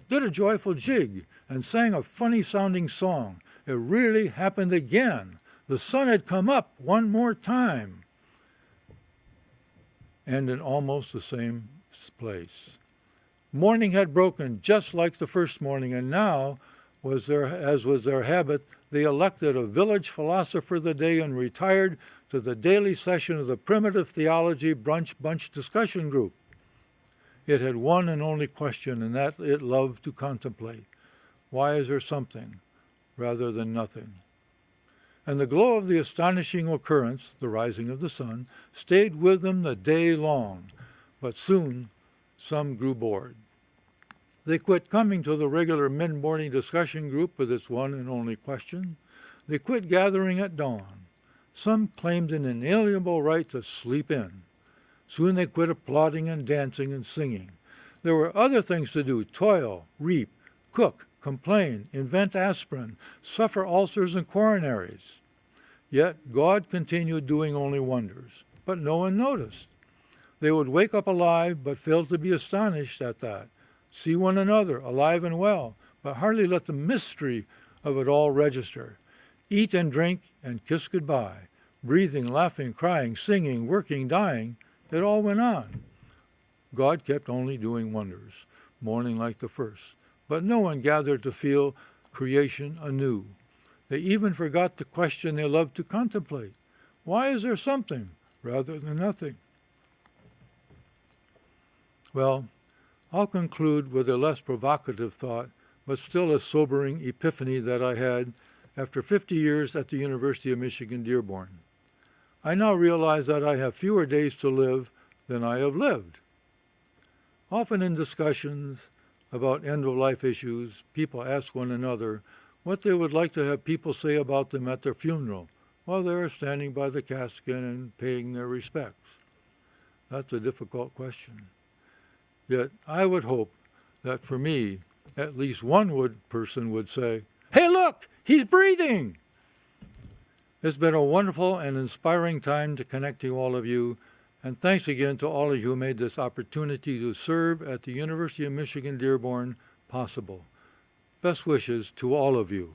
did a joyful jig, and sang a funny-sounding song. It really happened again. The sun had come up one more time. And in almost the same place. Morning had broken just like the first morning, and now, as was their habit, they elected a village philosopher of the day and retired to the daily session of the Primitive Theology Brunch Bunch discussion group. It had one and only question, and that it loved to contemplate. Why is there something rather than nothing? And the glow of the astonishing occurrence, the rising of the sun, stayed with them the day long, but soon some grew bored. They quit coming to the regular mid-morning discussion group with its one and only question. They quit gathering at dawn. Some claimed an inalienable right to sleep in. Soon they quit applauding and dancing and singing. There were other things to do: toil, reap, cook, complain, invent aspirin, suffer ulcers and coronaries. Yet God continued doing only wonders, but no one noticed. They would wake up alive, but fail to be astonished at that. See one another, alive and well, but hardly let the mystery of it all register. Eat and drink and kiss goodbye. Breathing, laughing, crying, singing, working, dying, it all went on. God kept only doing wonders, morning like the first. But no one gathered to feel creation anew. They even forgot the question they loved to contemplate. Why is there something rather than nothing? Well, I'll conclude with a less provocative thought, but still a sobering epiphany that I had after 50 years at the University of Michigan-Dearborn. I now realize that I have fewer days to live than I have lived. Often in discussions about end-of-life issues, people ask one another what they would like to have people say about them at their funeral while they are standing by the casket and paying their respects. That's a difficult question. Yet I would hope that for me, at least one person would say, "Hey, look, he's breathing!" It's been a wonderful and inspiring time to connect to all of you, and thanks again to all of you who made this opportunity to serve at the University of Michigan-Dearborn possible. Best wishes to all of you.